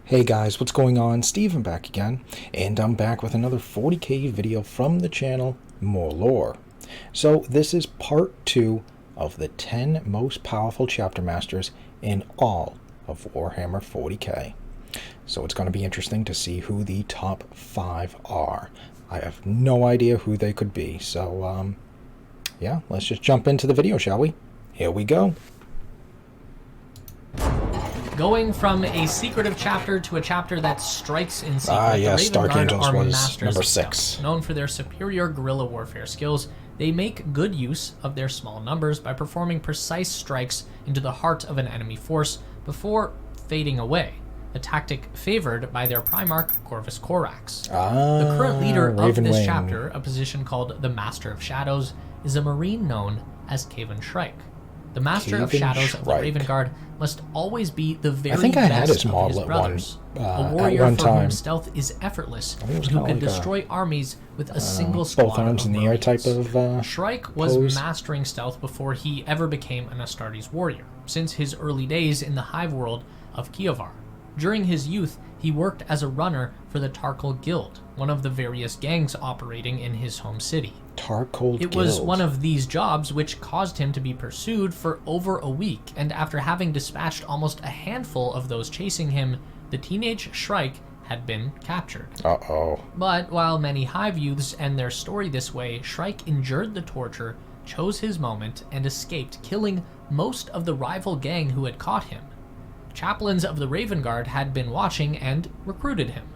Hey guys, what's going on? Steven back again, and I'm back with another 40k video from the channel, More Lore. So this is part 2 of the 10 most powerful chapter masters in all of Warhammer 40k. So it's going to be interesting to see who the top 5 are. I have no idea who they could be, so yeah, let's just jump into the video, shall we? Here we go. Going from a secretive chapter to a chapter that strikes in secret, yes, the Dark Raven Angels Guard are was masters number of 6. stealth. Known for their superior guerrilla warfare skills, they make good use of their small numbers by performing precise strikes into the heart of an enemy force before fading away, a tactic favored by their Primarch Corvus Corax. The current leader of this chapter, a position called the Master of Shadows, is a Marine known as Caven Shrike. The Master of Shadows of the Raven Guard must always be the very best of his brothers. A warrior for whom stealth is effortless, and who can destroy armies with a single squad both arms of in the air type of Shrike was mastering stealth before he ever became an Astartes warrior, since his early days in the hive world of Kiovar. During his youth, he worked as a runner for the Tarkal Guild, one of the various gangs operating in his home city. It was one of these jobs which caused him to be pursued for over a week, and after having dispatched almost a handful of those chasing him, the teenage Shrike had been captured. But while many hive youths end their story this way, Shrike endured the torture, chose his moment, and escaped, killing most of the rival gang who had caught him. Chaplains of the Raven Guard had been watching and recruited him.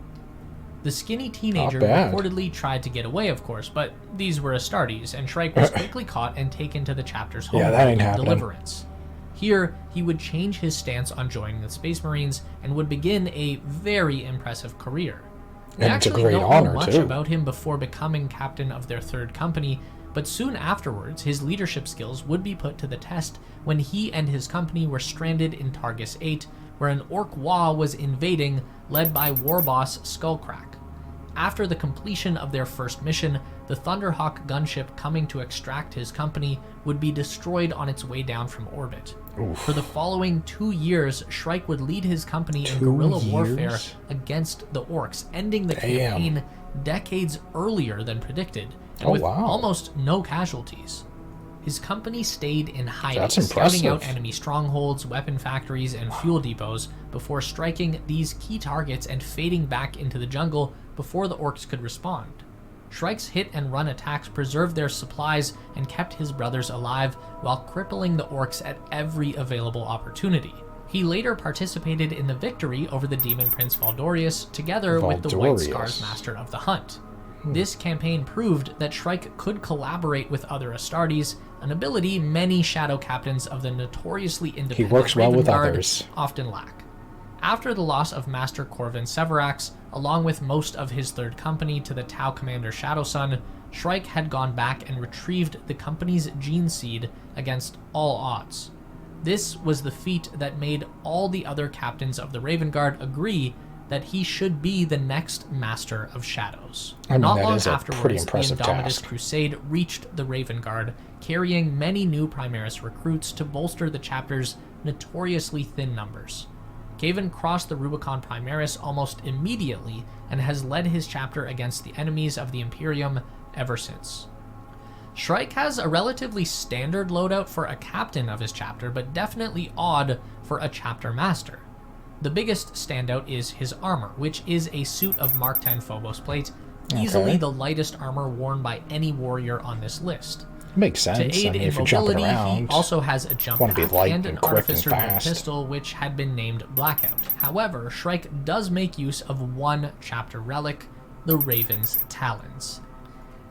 The skinny teenager reportedly tried to get away, of course, but these were Astartes, and Shrike was quickly caught and taken to the chapter's home for Deliverance. Here, he would change his stance on joining the Space Marines and would begin a very impressive career. We actually don't know much about him before becoming captain of their 3rd company, but soon afterwards, his leadership skills would be put to the test when he and his company were stranded in Targus 8, where an Orc Wa was invading, led by war boss Skullcrack. After the completion of their first mission, the Thunderhawk gunship coming to extract his company would be destroyed on its way down from orbit. For the following 2 years, Shrike would lead his company in guerrilla warfare against the Orcs, ending the campaign decades earlier than predicted, and with almost no casualties. His company stayed in hiding, scouting out enemy strongholds, weapon factories, and fuel depots before striking these key targets and fading back into the jungle before the Orcs could respond. Shrike's hit-and-run attacks preserved their supplies and kept his brothers alive while crippling the Orcs at every available opportunity. He later participated in the victory over the Demon Prince Valdorius, together with the White Scars Master of the Hunt. This campaign proved that Shrike could collaborate with other Astartes, an ability many shadow captains of the notoriously independent Raven Guard often lack. After the loss of Master Corvin Severax, along with most of his 3rd company to the Tau commander Shadowsun, Shrike had gone back and retrieved the company's gene seed against all odds. This was the feat that made all the other captains of the Raven Guard agree that he should be the next Master of Shadows. Not long afterwards, the Indomitus Crusade reached the Raven Guard, carrying many new Primaris recruits to bolster the chapter's notoriously thin numbers. Caven crossed the Rubicon Primaris almost immediately and has led his chapter against the enemies of the Imperium ever since. Shrike has a relatively standard loadout for a captain of his chapter, but definitely odd for a chapter master. The biggest standout is his armor, which is a suit of Mark 10 Phobos plate, easily the lightest armor worn by any warrior on this list. Makes sense. To aid in mobility, he also has a jump pack and an artificer pistol, which had been named Blackout. However, Shrike does make use of one chapter relic, the Raven's Talons.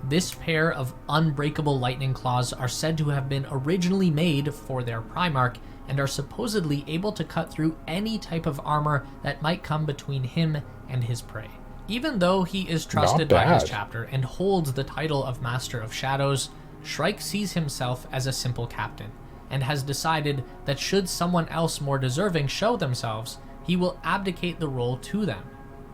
This pair of unbreakable lightning claws are said to have been originally made for their Primarch, and are supposedly able to cut through any type of armor that might come between him and his prey. Even though he is trusted by his chapter and holds the title of Master of Shadows, Shrike sees himself as a simple captain, and has decided that should someone else more deserving show themselves, he will abdicate the role to them.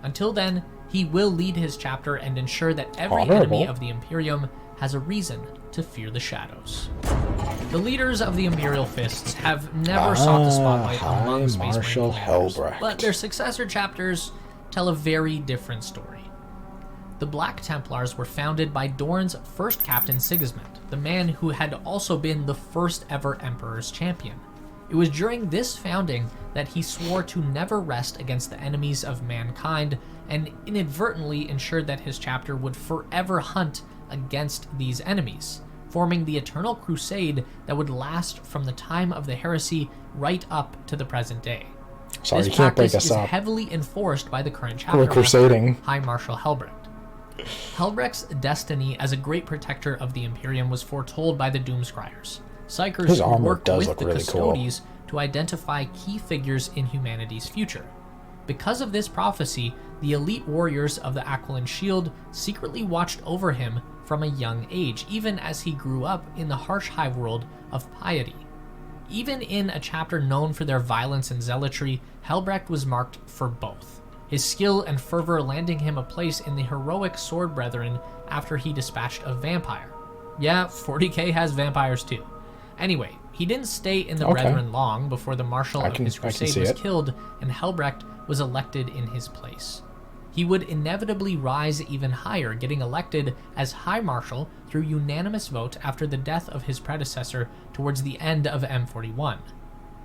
Until then, he will lead his chapter and ensure that every enemy of the Imperium has a reason to fear the Shadows. The leaders of the Imperial Fists have never sought the spotlight among Space Marine Marshal commanders, Helbrecht. but their successor chapters tell a very different story. The Black Templars were founded by Dorne's first captain Sigismund, the man who had also been the first ever Emperor's champion. It was during this founding that he swore to never rest against the enemies of mankind, and inadvertently ensured that his chapter would forever hunt against these enemies, forming the eternal crusade that would last from the time of the heresy right up to the present day. Sorry, this you can't break practice us is up. heavily enforced by the current chapter We're crusading. High Marshal Helbrecht. Helbrecht's destiny as a great protector of the Imperium was foretold by the Doomscryers, psychers His who armor worked does with look the really cool. Custodies to identify key figures in humanity's future. Because of this prophecy, the elite warriors of the Aquiline Shield secretly watched over him from a young age, even as he grew up in the harsh hive world of piety. Even in a chapter known for their violence and zealotry, Helbrecht was marked for both, his skill and fervor landing him a place in the heroic Sword Brethren after he dispatched a vampire. Yeah, 40k has vampires too. Anyway, he didn't stay in the Brethren long before the Marshal of his crusade was killed and Helbrecht was elected in his place. He would inevitably rise even higher, getting elected as High Marshal through unanimous vote after the death of his predecessor towards the end of M41.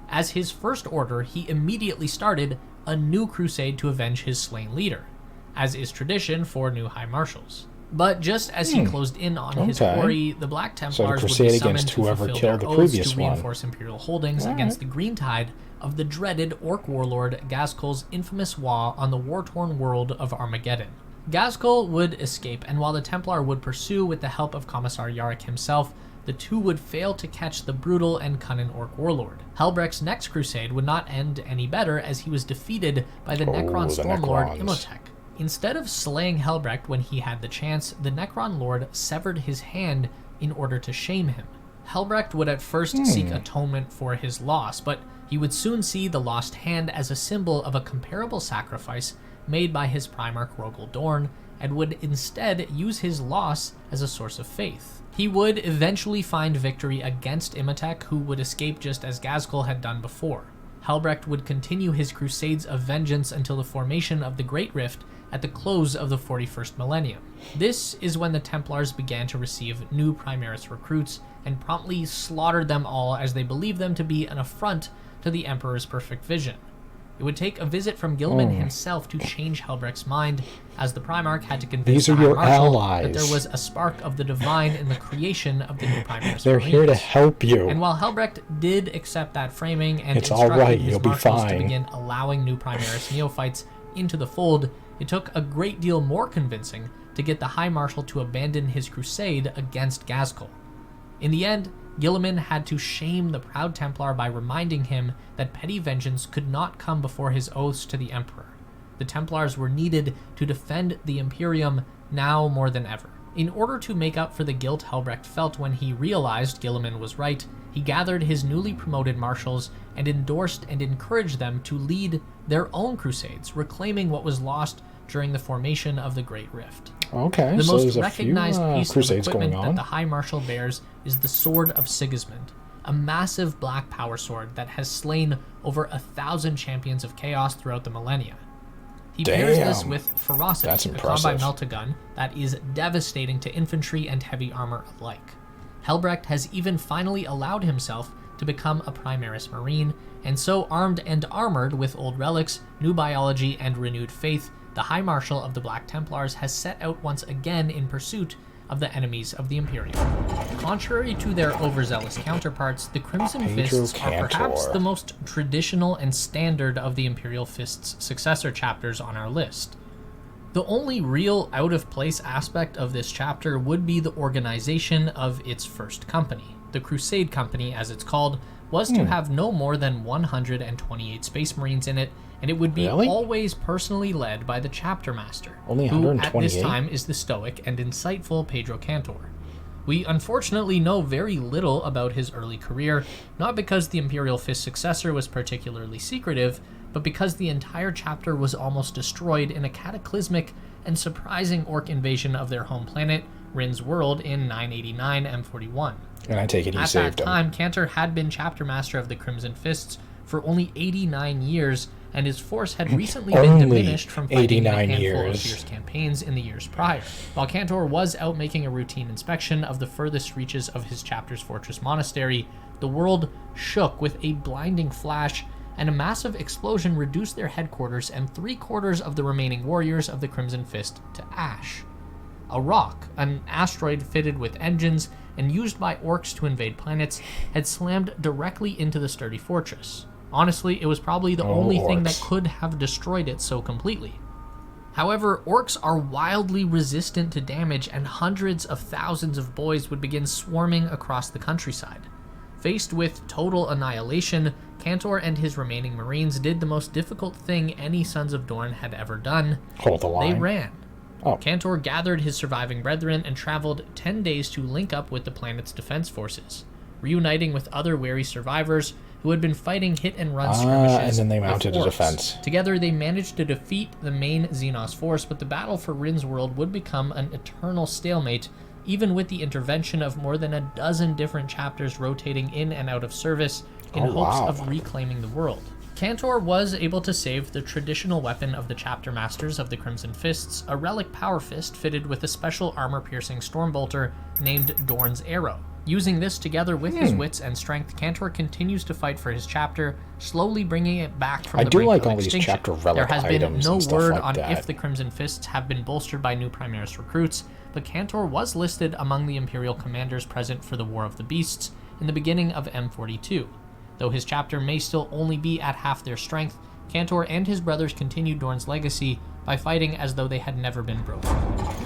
As his first order, he immediately started a new crusade to avenge his slain leader, as is tradition for new High Marshals. But just as he closed in on his quarry, the Black Templars would be summoned to fulfill their oaths to reinforce Imperial holdings against the green tide of the dreaded Orc warlord Ghazghkull's infamous war on the war-torn world of Armageddon. Ghazghkull would escape, and while the Templar would pursue with the help of Commissar Yarrick himself, the two would fail to catch the brutal and cunning Orc warlord. Helbrecht's next crusade would not end any better, as he was defeated by the Necron Stormlord Imhotep. Instead of slaying Helbrecht when he had the chance, the Necron Lord severed his hand in order to shame him. Helbrecht would at first seek atonement for his loss, but he would soon see the lost hand as a symbol of a comparable sacrifice made by his Primarch Rogel Dorn, and would instead use his loss as a source of faith. He would eventually find victory against Imhotep, who would escape just as Ghazghkull had done before. Helbrecht would continue his crusades of vengeance until the formation of the Great Rift at the close of the 41st millennium. This is when the Templars began to receive new Primaris recruits and promptly slaughtered them all, as they believed them to be an affront to the Emperor's perfect vision. It would take a visit from Guilliman himself to change Helbrecht's mind, as the Primarch had to convince the High Marshal that there was a spark of the divine in the creation of the new Primaris They're Marines. here to help you. And while Helbrecht did accept that framing and It's all instructed right, his you'll be marshals to fine. begin allowing new Primaris neophytes into the fold, it took a great deal more convincing to get the High Marshal to abandon his crusade against Ghazghkull. In the end, Guilliman had to shame the proud Templar by reminding him that petty vengeance could not come before his oaths to the Emperor. The Templars were needed to defend the Imperium now more than ever. In order to make up for the guilt Helbrecht felt when he realized Guilliman was right, he gathered his newly promoted marshals and endorsed and encouraged them to lead their own crusades, reclaiming what was lost during the formation of the Great Rift. Okay, The so most there's a recognized few piece of crusades equipment going that on. the High Marshal bears is the Sword of Sigismund, a massive black power sword that has slain over 1,000 champions of chaos throughout the millennia. He pairs this Damn. with Ferocity, That's a combat impressive. melt-a-gun that is devastating to infantry and heavy armor alike. Helbrecht has even finally allowed himself to become a Primaris Marine, and so armed and armored with old relics, new biology, and renewed faith, the High Marshal of the Black Templars has set out once again in pursuit of the enemies of the Imperium. Contrary to their overzealous counterparts, the Crimson Pedro Fists are perhaps Cantor. the most traditional and standard of the Imperial Fists' successor chapters on our list. The only real out-of-place aspect of this chapter would be the organization of its first company. The Crusade Company, as it's called, was to have no more than 128 Space Marines in it, and it would be Really? always personally led by the chapter master, Only who at this 128? time is the stoic and insightful Pedro Cantor. We unfortunately know very little about his early career, not because the Imperial Fist successor was particularly secretive, but because the entire chapter was almost destroyed in a cataclysmic and surprising Orc invasion of their home planet Rin's world in 989 M41. And I take it he At saved that him. time, Cantor had been chapter master of the Crimson Fists for only 89 years, and his force had recently been Only diminished from fighting in a 89 handful years. of fierce campaigns in the years prior. While Cantor was out making a routine inspection of the furthest reaches of his chapter's fortress monastery, the world shook with a blinding flash, and a massive explosion reduced their headquarters and 3/4 of the remaining warriors of the Crimson Fist to ash. A rock, an asteroid fitted with engines and used by orcs to invade planets, had slammed directly into the sturdy fortress. Honestly, it was probably the only thing that could have destroyed it so completely. However, orcs are wildly resistant to damage, and hundreds of thousands of boys would begin swarming across the countryside. Faced with total annihilation, Cantor and his remaining marines did the most difficult thing any Sons of Dorn had ever done. Hold the line. They ran. Oh. Cantor gathered his surviving brethren and traveled 10 days to link up with the planet's defense forces, reuniting with other wary survivors who had been fighting hit-and-run skirmishes. And then they with mounted a orcs. defense. Together, they managed to defeat the main Xenos force, but the battle for Rin's world would become an eternal stalemate, even with the intervention of more than a dozen different chapters rotating in and out of service in hopes of reclaiming the world. Cantor was able to save the traditional weapon of the chapter masters of the Crimson Fists, a relic power fist fitted with a special armor-piercing stormbolter named Dorn's Arrow. Using this together with his wits and strength, Cantor continues to fight for his chapter, slowly bringing it back from the brink of extinction. Chapter relic there has been items no and stuff word like on that. if the Crimson Fists have been bolstered by new Primaris recruits, but Cantor was listed among the Imperial commanders present for the War of the Beasts in the beginning of M42. Though his chapter may still only be at half their strength, Cantor and his brothers continued Dorn's legacy by fighting as though they had never been broken.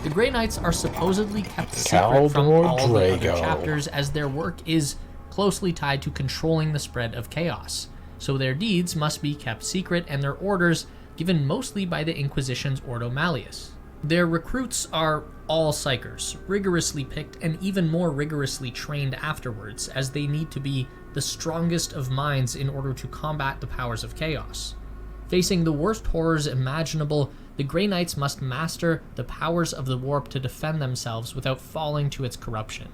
The Grey Knights are supposedly kept secret from all the other chapters, as their work is closely tied to controlling the spread of chaos, so their deeds must be kept secret and their orders given mostly by the Inquisition's Ordo Malleus. Their recruits are all psychers, rigorously picked and even more rigorously trained afterwards, as they need to be the strongest of minds in order to combat the powers of chaos. Facing the worst horrors imaginable, the Grey Knights must master the powers of the warp to defend themselves without falling to its corruption.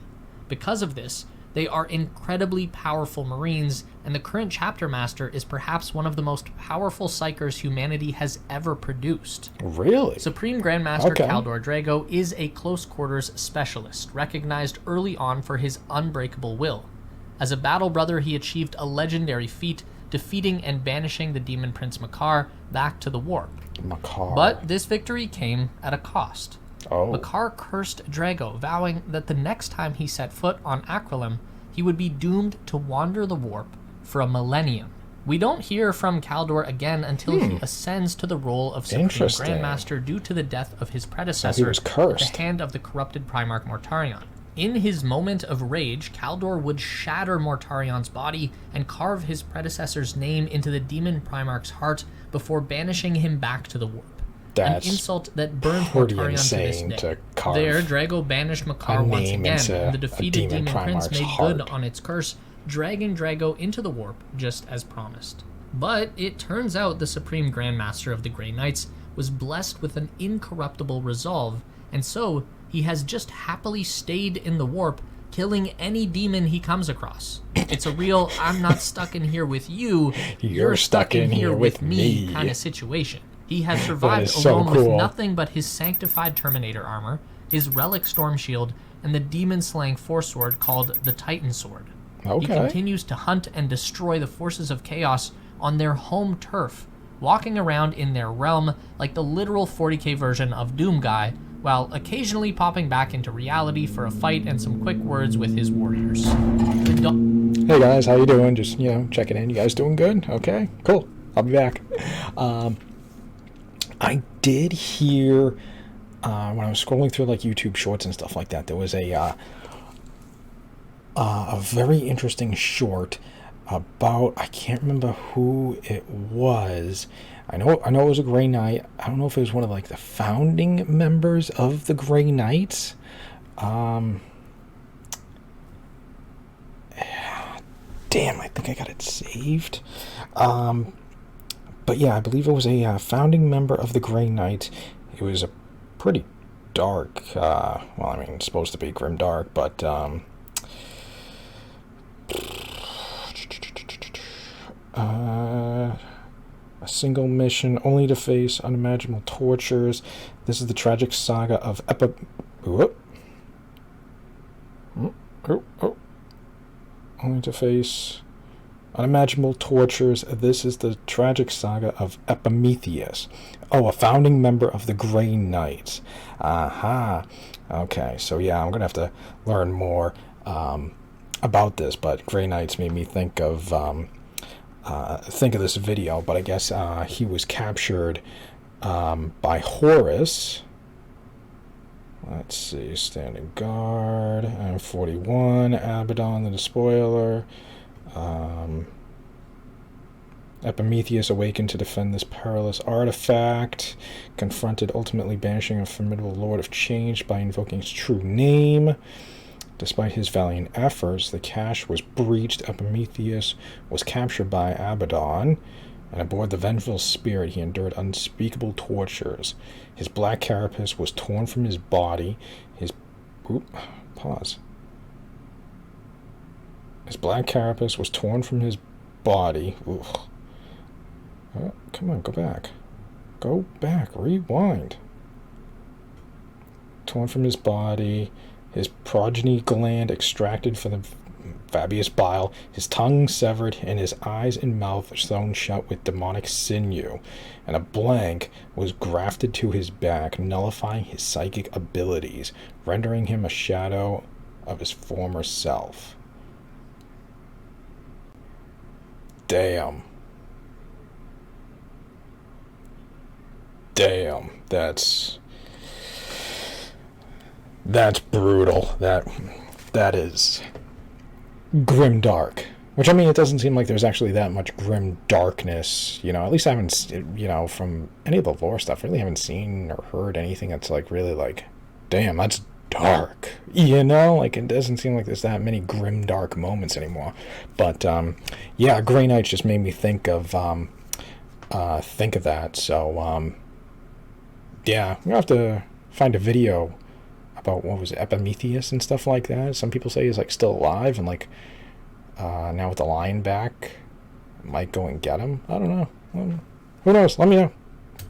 Because of this, they are incredibly powerful Marines, and the current chapter master is perhaps one of the most powerful psychers humanity has ever produced. Really? Supreme Grandmaster Kaldor Drago is a close quarters specialist, recognized early on for his unbreakable will. As a battle brother, he achieved a legendary feat, defeating and banishing the demon prince Makar back to the warp. Makar. But this victory came at a cost. Oh. Makar cursed Drago, vowing that the next time he set foot on Aquilim, he would be doomed to wander the warp for a millennium. We don't hear from Kaldor again until he ascends to the role of Supreme Grandmaster due to the death of his predecessor, he was cursed. at the hand of the corrupted Primarch Mortarion. In his moment of rage, Kaldor would shatter Mortarion's body and carve his predecessor's name into the demon Primarch's heart before banishing him back to the warp. That's an insult that burned pretty Mortarion insane to this day. to carve There, Drago banished Makar once name again, into and the a defeated demon demon prince Primarch's made heart. good on its curse, dragging Drago into the warp just as promised. But it turns out the Supreme Grandmaster of the Grey Knights was blessed with an incorruptible resolve, and so he has just happily stayed in the warp, killing any demon he comes across. It's a real I'm not stuck in here with you, You're stuck in here with me kind of situation. He has survived so alone cool. with nothing but his sanctified Terminator armor, his relic storm shield, and the demon-slaying force sword called the Titan Sword. He continues to hunt and destroy the forces of chaos on their home turf, walking around in their realm like the literal 40k version of Doom Guy, while occasionally popping back into reality for a fight and some quick words with his warriors. Hey guys, how you doing? Just, checking in. You guys doing good? Okay, cool. I'll be back. I did hear, when I was scrolling through like YouTube shorts and stuff like that, there was a very interesting short about, I can't remember who it was. I know it was a Grey Knight. I don't know if it was one of like the founding members of the Grey Knights. Damn, I think I got it saved. But yeah, I believe it was a founding member of the Grey Knights. It was a pretty dark. Well, I mean, it's supposed to be grim dark, but a single mission, only to face unimaginable tortures. This is the tragic saga of only to face unimaginable tortures. This is the tragic saga of Epimetheus. Oh, a founding member of the Grey Knights. Aha. Okay, so yeah, I'm going to have to learn more about this, but Grey Knights made me think of this video, but I guess he was captured by Horus. Let's see, standing guard, and 41, Abaddon the Despoiler. Epimetheus awakened to defend this perilous artifact, confronted, ultimately banishing a formidable Lord of Change by invoking his true name. Despite his valiant efforts, the cache was breached. Epimetheus was captured by Abaddon, and aboard the vengeful spirit he endured unspeakable tortures. His black carapace was torn from his body. His black carapace was torn from his body. Oh, come on, go back. Go back. Rewind. Torn from his body. His progeny gland extracted from the Fabius bile, his tongue severed, and his eyes and mouth sewn shut with demonic sinew, and a blank was grafted to his back, nullifying his psychic abilities, rendering him a shadow of his former self. Damn. That's brutal. That is grim dark. Which, I mean, it doesn't seem like there's actually that much grim darkness, at least I haven't, from any of the lore stuff, I really haven't seen or heard anything that's, really, damn, that's dark, like, it doesn't seem like there's that many grim dark moments anymore, but, yeah, Grey Knights just made me think of that, so, yeah, I'm gonna have to find a video about, what was it, Epimetheus and stuff like that. Some people say he's, still alive, and, now with the lion back, might go and get him. I don't know. Who knows? Let me know.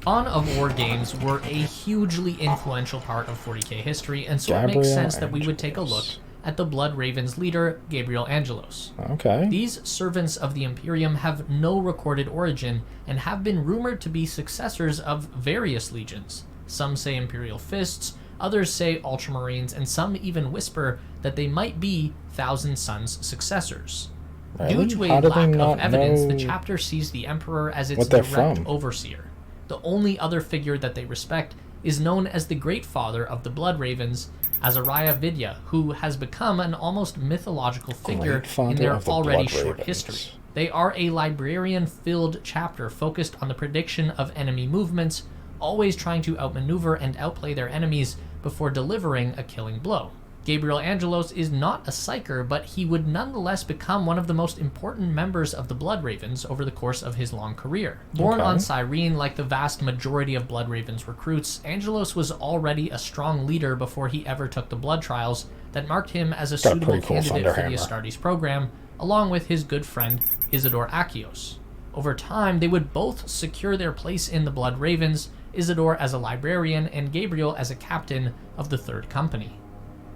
Dawn of War games were a hugely influential part of 40k history, and so it makes sense that we would take a look at the Blood Ravens leader, Gabriel Angelos. Okay. These servants of the Imperium have no recorded origin, and have been rumored to be successors of various legions. Some say Imperial Fists, others say Ultramarines, and some even whisper that they might be Thousand Sons successors. Really? Due to a lack of evidence, the chapter sees the Emperor as its direct overseer. The only other figure that they respect is known as the Great Father of the Blood Ravens, Azariah Vidya, who has become an almost mythological figure in their already short history. They are a librarian-filled chapter focused on the prediction of enemy movements, always trying to outmaneuver and outplay their enemies before delivering a killing blow. Gabriel Angelos is not a psyker, but he would nonetheless become one of the most important members of the Blood Ravens over the course of his long career. Born on Cyrene, like the vast majority of Blood Ravens recruits, Angelos was already a strong leader before he ever took the blood trials that marked him as a suitable candidate for the Astartes program, along with his good friend Isidore Achios. Over time, they would both secure their place in the Blood Ravens, Isidore as a librarian and Gabriel as a captain of the Third Company.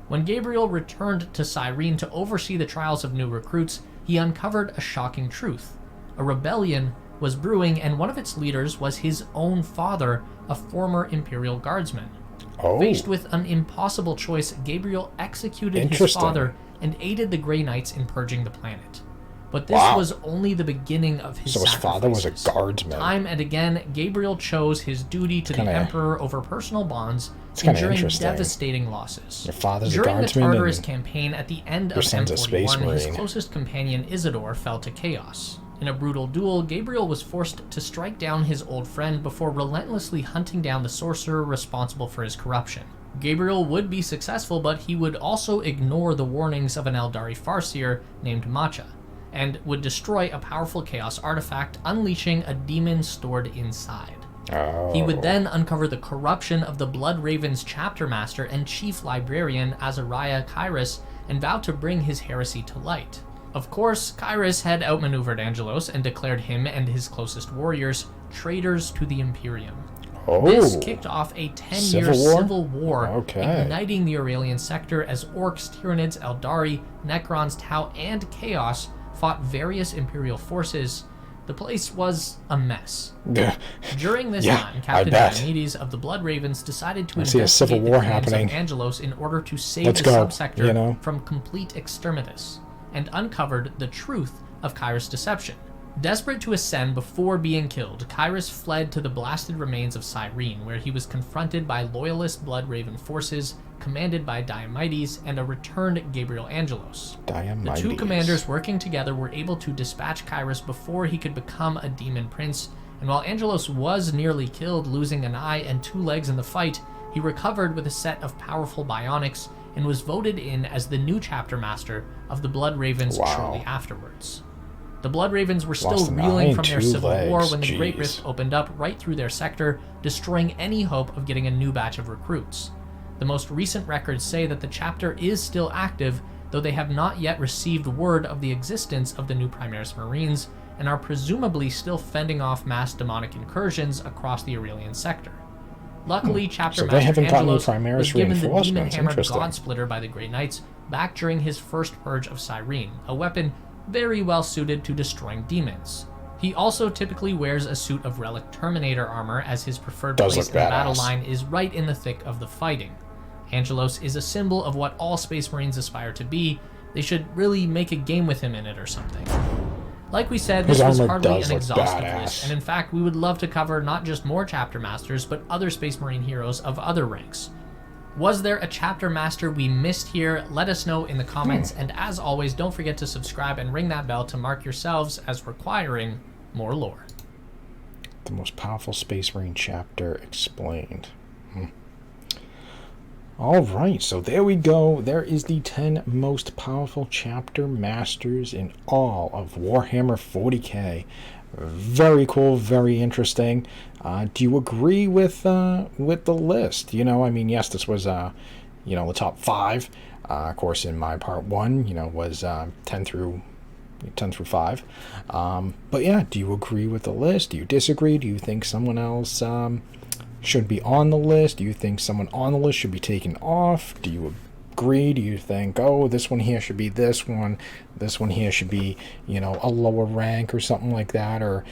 When Gabriel returned to Cyrene to oversee the trials of new recruits, he uncovered a shocking truth. A rebellion was brewing, and one of its leaders was his own father, a former Imperial Guardsman. Faced with an impossible choice, Gabriel executed his father and aided the Grey Knights in purging the planet. But this was only the beginning of his sacrifices. So his father was a guardsman. Time and again, Gabriel chose his duty to the Emperor over personal bonds, enduring devastating losses. Your father's During a guardsman, the Tartarus campaign at the end of M41, his closest companion Isidore fell to chaos. In a brutal duel, Gabriel was forced to strike down his old friend before relentlessly hunting down the sorcerer responsible for his corruption. Gabriel would be successful, but he would also ignore the warnings of an Eldari Farseer named Macha, and would destroy a powerful chaos artifact, unleashing a demon stored inside. He would Oh. then uncover the corruption of the Blood Ravens chapter master and chief librarian Azariah Kyrus and vowed to bring his heresy to light. Of course, Kyrus had outmaneuvered Angelos and declared him and his closest warriors traitors to the Imperium. Oh. This kicked off a 10-year civil war, Okay. igniting the Aurelian sector as Orcs, Tyranids, Eldari, Necrons, Tau, and Chaos fought various Imperial forces. The place was a mess. During this time, Captain Diomedes of the Blood Ravens decided to investigate civil the war claims happening. of Angelos in order to save Let's the go, subsector you know? from complete exterminatus, and uncovered the truth of Kyrus' deception. Desperate to ascend before being killed, Kyrus fled to the blasted remains of Cyrene, where he was confronted by loyalist Blood Raven forces commanded by Diomedes and a returned Gabriel Angelos. The two commanders working together were able to dispatch Kyrus before he could become a demon prince, and while Angelos was nearly killed, losing an eye and 2 legs in the fight, he recovered with a set of powerful bionics and was voted in as the new chapter master of the Blood Ravens shortly afterwards. The Blood Ravens were still reeling from their civil war when the Great Rift opened up right through their sector, destroying any hope of getting a new batch of recruits. The most recent records say that the chapter is still active, though they have not yet received word of the existence of the new Primaris Marines, and are presumably still fending off mass demonic incursions across the Aurelian sector. Luckily, Chapter Master Angelos was given the demon-hammered God-splitter by the Grey Knights back during his first purge of Cyrene, a weapon very well suited to destroying demons. He also typically wears a suit of Relic Terminator armor, as his preferred place in the battle line is right in the thick of the fighting. Angelos is a symbol of what all Space Marines aspire to be. They should really make a game with him in it or something. Like we said, this was hardly an exhaustive list, and in fact, we would love to cover not just more Chapter Masters, but other Space Marine heroes of other ranks. Was there a Chapter Master we missed here? Let us know in the comments, and as always, don't forget to subscribe and ring that bell to mark yourselves as requiring more lore. The most powerful Space Marine chapter explained. Alright, so there we go. There is the 10 most powerful chapter masters in all of Warhammer 40k. Very cool, very interesting. Do you agree with the list? You know, I mean, yes, this was the top 5. Of course, in my part 1, was 10 through 5. But yeah, do you agree with the list? Do you disagree? Do you think someone else should be on the list? Do you think someone on the list should be taken off? Do you agree? Do you think, oh, this one here should be this one here should be, a lower rank or something like that, or,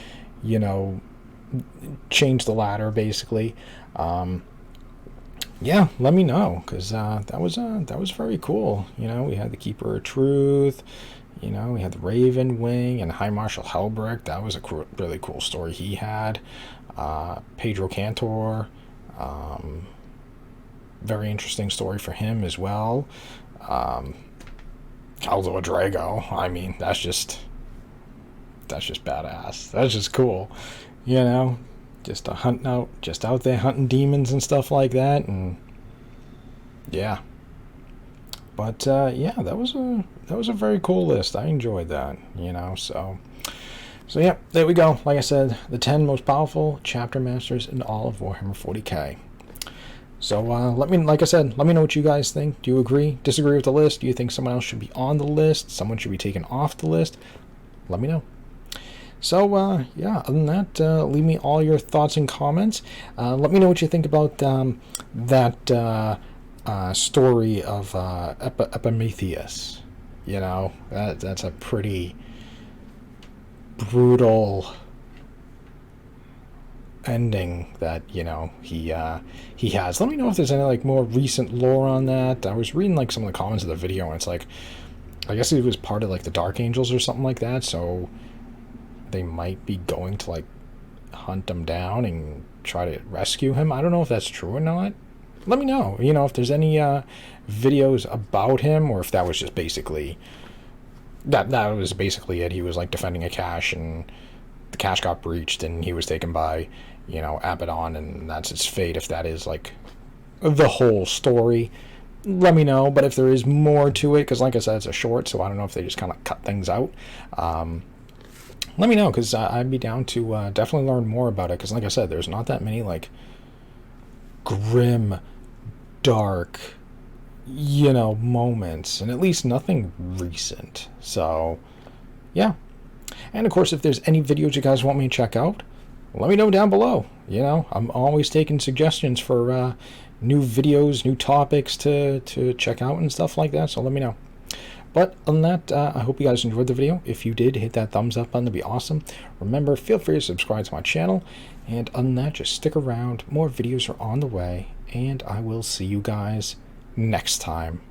change the ladder, basically? Yeah, let me know, because that was very cool. We had the Keeper of Truth, we had the Raven Wing and High Marshal Helbrick. That was a really cool story he had. Pedro Cantor, very interesting story for him as well. Caldo Drago, I mean, that's just badass. That's just cool, just out there hunting demons and stuff like that. And yeah, but yeah, that was a very cool list. I enjoyed that, So yeah, there we go. Like I said, the 10 most powerful chapter masters in all of Warhammer 40k. So let me know what you guys think. Do you agree, disagree with the list? Do you think someone else should be on the list? Someone should be taken off the list? Let me know. So yeah, other than that, leave me all your thoughts and comments. Let me know what you think about that story of Epimetheus. That's a pretty brutal ending that he has. Let me know if there's any more recent lore on that. I was reading some of the comments of the video, and it's I guess it was part of the Dark Angels or something like that, so they might be going to hunt him down and try to rescue him. I don't know if that's true or not. Let me know, if there's any videos about him, or if that was just basically that was basically it. He was defending a cache, and the cache got breached, and he was taken by Abaddon, and that's his fate. If that is the whole story, let me know. But if there is more to it, because like I said, it's a short, so I don't know if they just kind of cut things out. let me know, because I'd be down to definitely learn more about it, because like I said, there's not that many like grim, dark, moments, and at least nothing recent. So yeah. And of course, if there's any videos you guys want me to check out, let me know down below. I'm always taking suggestions for new videos, new topics to check out and stuff like that, so let me know. But on that, I hope you guys enjoyed the video. If you did, hit that thumbs up button, that'd be awesome. Remember, feel free to subscribe to my channel. And on that, just stick around. More videos are on the way. And I will see you guys next time.